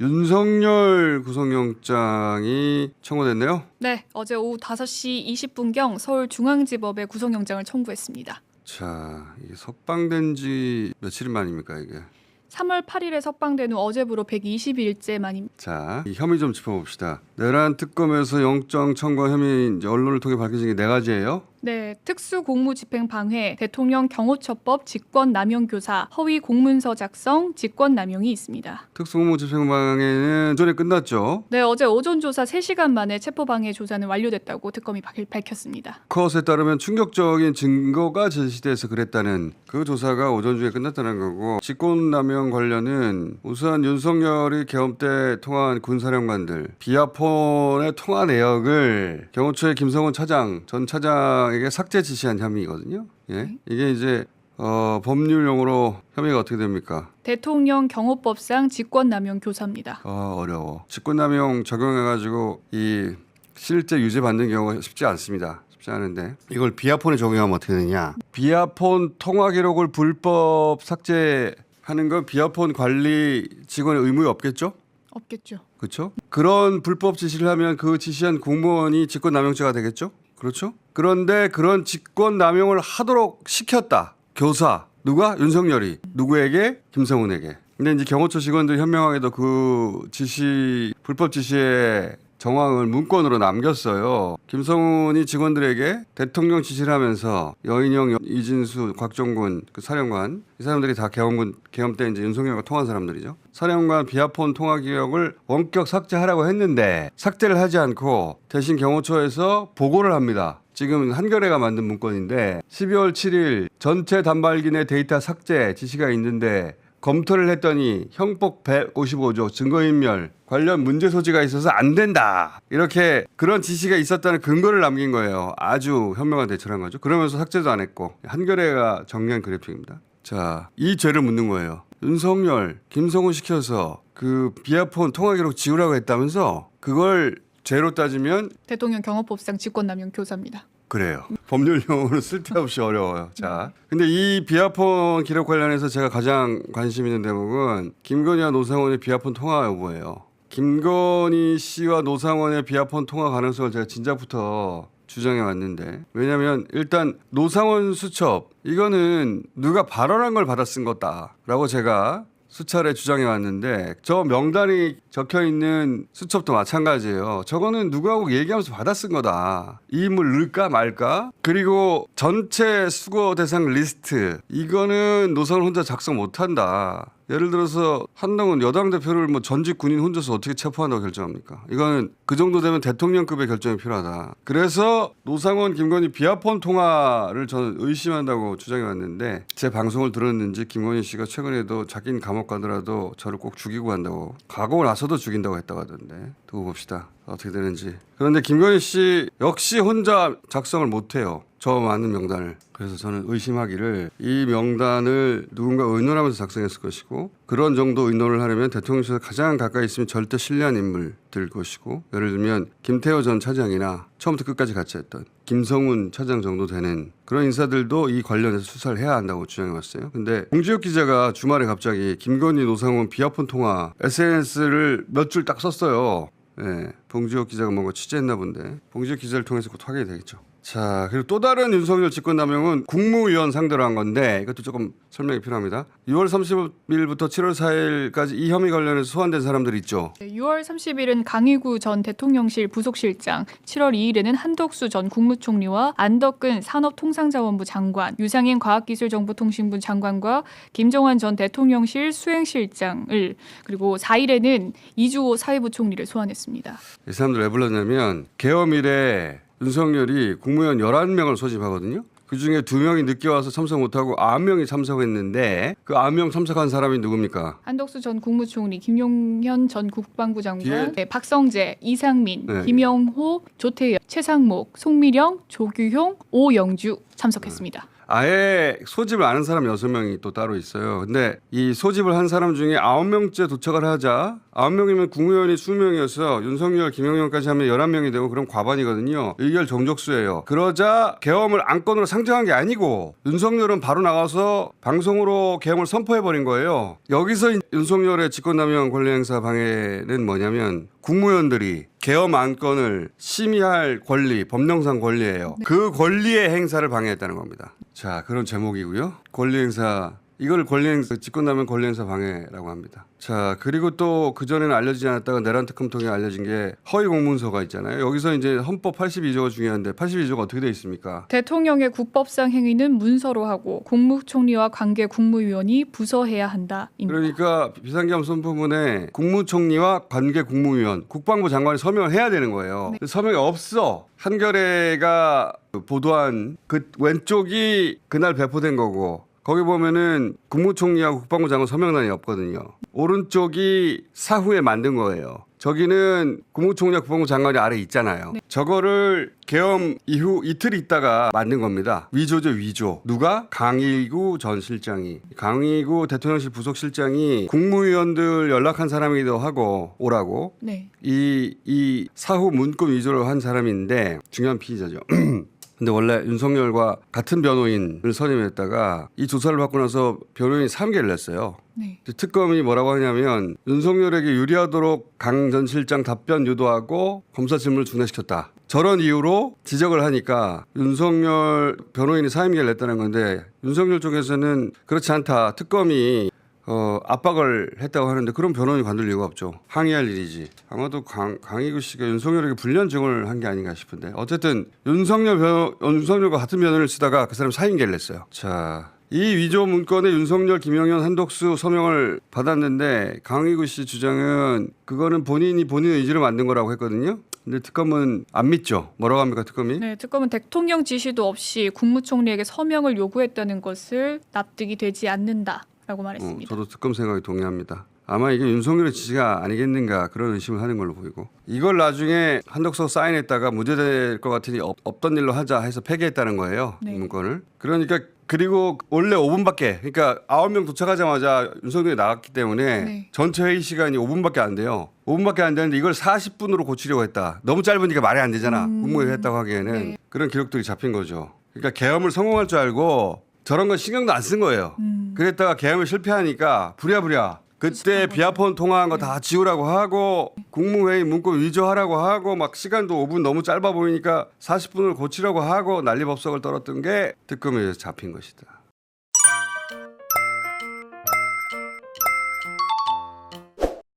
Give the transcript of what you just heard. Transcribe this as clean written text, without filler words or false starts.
윤석열 구속영장이 청구됐네요. 네, 어제 오후 5시 20분경 서울중앙지법에 구속영장을 청구했습니다. 자, 이게 석방된 지 며칠 만입니까 이게? 3월 8일에 석방된 후 어제부로 120일째 만입니다. 자, 이 혐의 좀 짚어봅시다. 내란 특검에서 영장 청구 혐의 이제 언론을 통해 밝혀진 게 4가지예요. 네, 특수공무집행방해, 대통령 경호처법, 직권남용교사, 허위 공문서 작성, 직권남용이 있습니다. 특수공무집행방해는 오전에 끝났죠. 네, 어제 오전 조사 3시간 만에 체포방해 조사는 완료됐다고 특검이 밝혔습니다. 컷에 따르면 충격적인 증거가 제시돼서 그랬다는 그 조사가 오전 중에 끝났다는 거고, 직권남용 관련은 우선 윤석열이 계엄 때 통화한 군사령관들 비아폰의 통화 내역을 경호처의 김성훈 차장, 전 차장에게 삭제 지시한 혐의거든요. 예, 이게 이제 법률 용어로 혐의가 어떻게 됩니까? 대통령 경호법상 직권남용 교사입니다. 어려워. 직권남용 적용해가지고 이 실제 유죄 받는 경우가 쉽지 않습니다. 쉽지 않은데 이걸 비아폰에 적용하면 어떻게 되냐? 비아폰 통화 기록을 불법 삭제하는 건 비아폰 관리 직원의 의무가 없겠죠? 없겠죠. 그렇죠? 그런 불법 지시를 하면 그 지시한 공무원이 직권남용죄가 되겠죠? 그렇죠? 그런데 그런 직권남용을 하도록 시켰다. 교사. 누가? 윤석열이. 누구에게? 김성훈에게. 근데 이제 경호처 직원들이 현명하게도 그 지시, 불법 지시의 정황을 문건으로 남겼어요. 김성훈이 직원들에게 대통령 지시를 하면서 여인영, 이진수, 곽종군 그 사령관, 이 사람들이 다 계엄 때 이제 윤석열과 통한 사람들이죠. 사령관 비아폰 통화 기록을 원격 삭제하라고 했는데 삭제를 하지 않고 대신 경호처에서 보고를 합니다. 지금 한겨레가 만든 문건인데 12월 7일 전체 단말기 내 데이터 삭제 지시가 있는데 검토를 했더니 형법 155조 증거인멸 관련 문제 소지가 있어서 안 된다. 이렇게 그런 지시가 있었다는 근거를 남긴 거예요. 아주 현명한 대처를 한 거죠. 그러면서 삭제도 안 했고. 한겨레가 정리한 그래픽입니다. 자, 이 죄를 묻는 거예요. 윤석열, 김성훈 시켜서 그 비아폰 통화 기록 지우라고 했다면서 그걸 죄로 따지면 대통령 경호법상 직권남용 교사입니다. 그래요. 법률 용어는 쓸데없이 어려워요. 자, 근데 이 비아폰 기록 관련해서 제가 가장 관심 있는 대목은 김건희와 노상원의 비아폰 통화 여부예요. 김건희 씨와 노상원의 비아폰 통화 가능성을 제가 진작부터 주장해 왔는데, 왜냐하면 일단 노상원 수첩 이거는 누가 발언한 걸 받아 쓴 거다라고 제가 수차례 주장해 왔는데, 저 명단이 적혀 있는 수첩도 마찬가지예요. 저거는 누구하고 얘기하면서 받아 쓴 거다. 이 인물 넣을까 말까? 그리고 전체 수거 대상 리스트 이거는 노상원 혼자 작성 못한다. 예를 들어서 한동훈 여당 대표를 뭐 전직 군인 혼자서 어떻게 체포한다고 결정합니까? 이거는 그 정도 되면 대통령급의 결정이 필요하다. 그래서 노상원, 김건희 비아폰 통화를 저는 의심한다고 주장해 왔는데, 제 방송을 들었는지 김건희 씨가 최근에도 자기는 감옥 가더라도 저를 꼭 죽이고 간다고, 가고 나서도 죽인다고 했다고 하던데, 두고 봅시다. 어떻게 되는지. 그런데 김건희 씨 역시 혼자 작성을 못해요. 저 많은 명단을. 그래서 저는 의심하기를 이 명단을 누군가 의논하면서 작성했을 것이고, 그런 정도 의논을 하려면 대통령실에서 가장 가까이 있으면 절대 신뢰한 인물들 것이고, 예를 들면 김태호 전 차장이나 처음부터 끝까지 같이 했던 김성훈 차장 정도 되는 그런 인사들도 이 관련해서 수사를 해야 한다고 주장해왔어요. 근데 봉지욱 기자가 주말에 갑자기 김건희 노상원 비아폰 통화 SNS를 몇 줄 딱 썼어요. 네, 봉지욱 기자가 뭔가 취재했나 본데 봉지욱 기자를 통해서 곧 확인이 되겠죠. 자, 그리고 또 다른 윤석열 직권남용은 국무위원 상대로 한 건데 이것도 조금 설명이 필요합니다. 6월 30일부터 7월 4일까지 이 혐의 관련해서 소환된 사람들이 있죠. 6월 30일은 강희구 전 대통령실 부속실장, 7월 2일에는 한덕수 전 국무총리와 안덕근 산업통상자원부 장관, 유상인 과학기술정보통신부 장관과 김정환 전 대통령실 수행실장을, 그리고 4일에는 이주호 사회부 총리를 소환했습니다. 이 사람들 왜 불렀냐면 계엄 이래 윤석열이 국무위원 11명을 소집하거든요. 그중에 2명이 늦게 와서 참석 못하고 9명이 참석했는데 그 9명 참석한 사람이 누굽니까? 한덕수 전 국무총리, 김용현 전 국방부 장관, 네, 박성재, 이상민, 김영호, 조태현, 최상목, 송미령, 조규용, 오영주 참석했습니다. 아예 소집을 안 한 사람 6명이 또 따로 있어요. 근데 이 소집을 한 사람 중에 9명째 도착을 하자 9명이면 국무위원이 20명이어서 윤석열, 김영현까지 하면 11명이 되고 그럼 과반이거든요. 의결 정족수예요. 그러자 계엄을 안건으로 상정한 게 아니고 윤석열은 바로 나가서 방송으로 계엄을 선포해버린 거예요. 여기서 윤석열의 직권남용 권리행사 방해는 뭐냐면 국무위원들이 계엄 안건을 심의할 권리, 법령상 권리예요. 그 권리의 행사를 방해했다는 겁니다. 자, 그런 제목이고요. 권리행사 이걸 권리행사, 직권남용 권리행사 방해라고 합니다. 자, 그리고 또 그전에는 알려지지 않았다가 내란 특검 통해 알려진 게 허위 공문서가 있잖아요. 여기서 이제 헌법 82조가 중요한데 82조가 어떻게 되어 있습니까? 대통령의 국법상 행위는 문서로 하고 국무총리와 관계 국무위원이 부서해야 한다. 그러니까 비상계엄 선포문에 국무총리와 관계 국무위원, 국방부 장관이 서명을 해야 되는 거예요. 네. 서명이 없어. 한겨레가 보도한 그 왼쪽이 그날 배포된 거고 거기 보면은 국무총리하고 국방부 장관 서명란이 없거든요. 오른쪽이 사후에 만든 거예요. 저기는 국무총리와 국방부 장관이 아래 있잖아요. 네. 저거를 계엄 이후 이틀 있다가 만든 겁니다. 위조죠, 위조. 누가? 강일구 전 실장이. 강일구 대통령실 부속실장이 국무위원들 연락한 사람이기도 하고 오라고. 네. 이 사후 문건 위조를 한 사람인데 중요한 피의자죠. 근데 원래 윤석열과 같은 변호인을 선임했다가 이 조사를 받고 나서 변호인이 3개를 냈어요. 네. 특검이 뭐라고 하냐면 윤석열에게 유리하도록 강 전 실장 답변 유도하고 검사 질문을 중단시켰다. 저런 이유로 지적을 하니까 윤석열 변호인이 사임계를 냈다는 건데 윤석열 쪽에서는 그렇지 않다. 특검이 압박을 했다고 하는데 그런 변호인이 관둘 이유가 없죠. 항의할 일이지. 아마도 강희구 씨가 윤석열에게 불리한 증언을 한 게 아닌가 싶은데 어쨌든 윤석열과 같은 변호인을 쓰다가 그 사람 사임계를 냈어요. 자, 이 위조 문건에 윤석열, 김영현, 한덕수 서명을 받았는데 강희구 씨 주장은 그거는 본인의 의지로 만든 거라고 했거든요. 근데 특검은 안 믿죠. 뭐라고 합니까 특검이? 네, 특검은 대통령 지시도 없이 국무총리에게 서명을 요구했다는 것을 납득이 되지 않는다라고 말했습니다. 저도 특검 생각에 동의합니다. 아마 이게 윤석열의 지시가 아니겠는가 그런 의심을 하는 걸로 보이고 이걸 나중에 한덕수가 사인했다가 무죄될 것 같으니 없던 일로 하자 해서 폐기했다는 거예요. 네. 이 문건을. 그러니까 그리고 원래 5분밖에 그러니까 9명 도착하자마자 윤석열이 나갔기 때문에 네. 전체 회의 시간이 5분밖에 안 돼요. 5분밖에 안 되는데 이걸 40분으로 고치려고 했다. 너무 짧으니까 말이 안 되잖아. 국무회의 했다고 하기에는. 네. 그런 기록들이 잡힌 거죠. 그러니까 계엄을 성공할 줄 알고 저런 건 신경도 안 쓴 거예요. 그랬다가 계엄을 실패하니까 부랴부랴 그때 비아폰 통화한 거 다 지우라고 하고 국무회의 문건 위조하라고 하고 막 시간도 5분 너무 짧아 보이니까 40분을 고치라고 하고 난리법석을 떨었던 게 특검에 의해서 잡힌 것이다.